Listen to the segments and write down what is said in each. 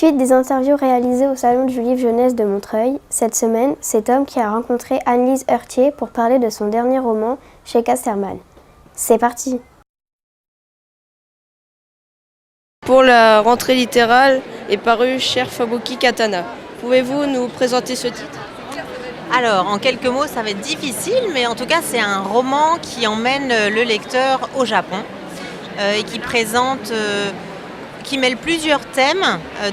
Suite des interviews réalisées au Salon du Livre Jeunesse de Montreuil, cette semaine, c'est Tom qui a rencontré Anne-Lise Heurtier pour parler de son dernier roman chez Casterman. C'est parti! Pour la rentrée littérale est paru Cher Fabuki Katana. Pouvez-vous nous présenter ce titre ? Alors, en quelques mots, ça va être difficile, mais en tout cas, c'est un roman qui emmène le lecteur au Japon et qui présente, qui mêle plusieurs thèmes,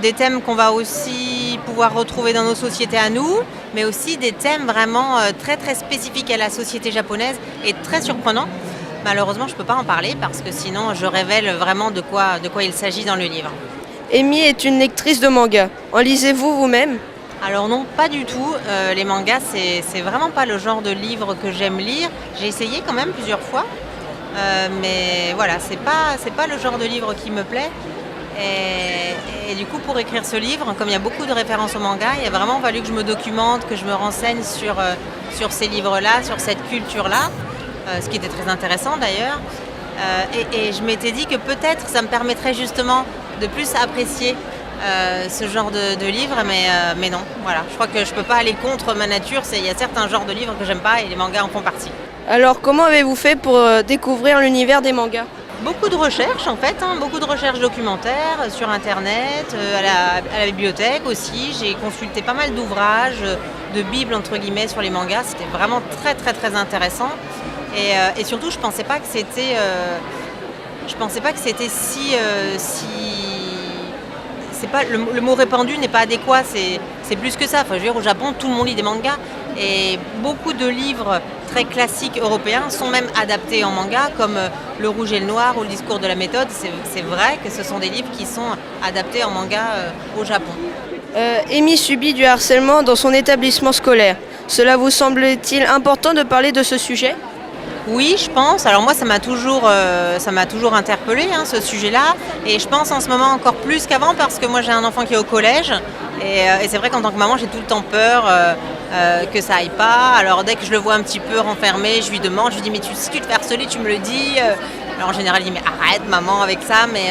des thèmes qu'on va aussi pouvoir retrouver dans nos sociétés à nous, mais aussi des thèmes vraiment très très spécifiques à la société japonaise et très surprenants. Malheureusement, je ne peux pas en parler parce que sinon, je révèle vraiment de quoi il s'agit dans le livre. Amy est une lectrice de manga. En lisez-vous vous-même ? Alors non, pas du tout. Les mangas, c'est vraiment pas le genre de livre que j'aime lire. J'ai essayé quand même plusieurs fois, mais voilà, c'est pas le genre de livre qui me plaît. Et du coup, pour écrire ce livre, comme il y a beaucoup de références au manga, il a vraiment fallu que je me documente, que je me renseigne sur ces livres-là, sur cette culture-là, ce qui était très intéressant d'ailleurs. Et je m'étais dit que peut-être ça me permettrait justement de plus apprécier ce genre de livre, mais non, voilà. Je crois que je peux pas aller contre ma nature. Il y a certains genres de livres que j'aime pas et les mangas en font partie. Alors, comment avez-vous fait pour découvrir l'univers des mangas ? Beaucoup de recherches en fait, beaucoup de recherches documentaires sur internet, à la bibliothèque aussi. J'ai consulté pas mal d'ouvrages, de bibles entre guillemets sur les mangas. C'était vraiment très très très intéressant. Et surtout, je pensais pas que c'était si c'est pas le mot répandu n'est pas adéquat. C'est plus que ça. Enfin, je veux dire, au Japon, tout le monde lit des mangas et beaucoup de livres très classiques européens sont même adaptés en manga, comme Le Rouge et le Noir ou Le Discours de la méthode. C'est vrai que ce sont des livres qui sont adaptés en manga au Japon. Amy subit du harcèlement dans son établissement scolaire. Cela vous semble-t-il important de parler de ce sujet ? Oui, je pense. Alors moi, ça m'a toujours interpellée, ce sujet-là. Et je pense en ce moment encore plus qu'avant parce que moi, j'ai un enfant qui est au collège. Et c'est vrai qu'en tant que maman, j'ai tout le temps peur que ça aille pas. Alors dès que je le vois un petit peu renfermé, je lui demande, je lui dis mais si tu te fais harceler, tu me le dis. Alors en général, il dit mais arrête maman avec ça. Mais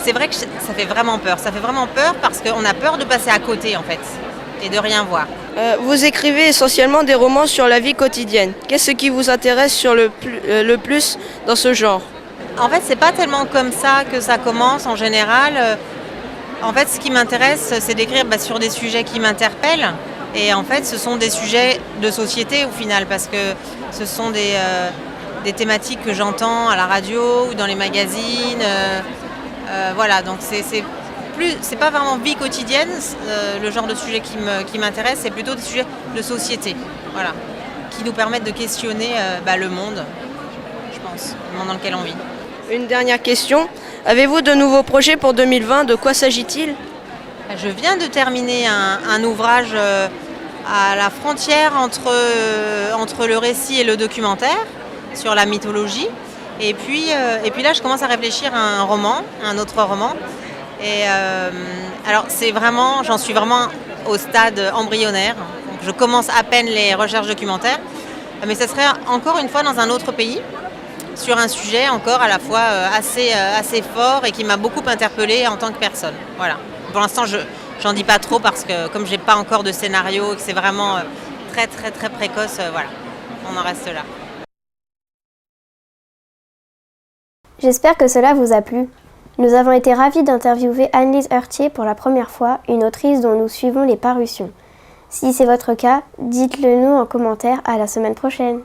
c'est vrai que ça fait vraiment peur. Ça fait vraiment peur parce qu'on a peur de passer à côté en fait et de rien voir. Vous écrivez essentiellement des romans sur la vie quotidienne. Qu'est-ce qui vous intéresse le plus dans ce genre ? En fait, c'est pas tellement comme ça que ça commence en général. En fait, ce qui m'intéresse, c'est d'écrire sur des sujets qui m'interpellent. Et en fait, ce sont des sujets de société au final, parce que ce sont des thématiques que j'entends à la radio ou dans les magazines. Voilà, donc c'est pas vraiment vie quotidienne, le genre de sujet qui m'intéresse, c'est plutôt des sujets de société, voilà, qui nous permettent de questionner le monde, je pense, le monde dans lequel on vit. Une dernière question. Avez-vous de nouveaux projets pour 2020 ? De quoi s'agit-il ? Je viens de terminer un ouvrage à la frontière entre le récit et le documentaire sur la mythologie. Et puis là, je commence à réfléchir à un autre roman. Et alors j'en suis vraiment au stade embryonnaire. Donc, je commence à peine les recherches documentaires, mais ça serait encore une fois dans un autre pays, sur un sujet encore à la fois assez fort et qui m'a beaucoup interpellée en tant que personne. Voilà. Pour l'instant, j'en dis pas trop parce que comme j'ai pas encore de scénario et que c'est vraiment très très très précoce, voilà, on en reste là. J'espère que cela vous a plu. Nous avons été ravis d'interviewer Anne-Lise Heurtier pour la première fois, une autrice dont nous suivons les parutions. Si c'est votre cas, dites-le nous en commentaire. À la semaine prochaine.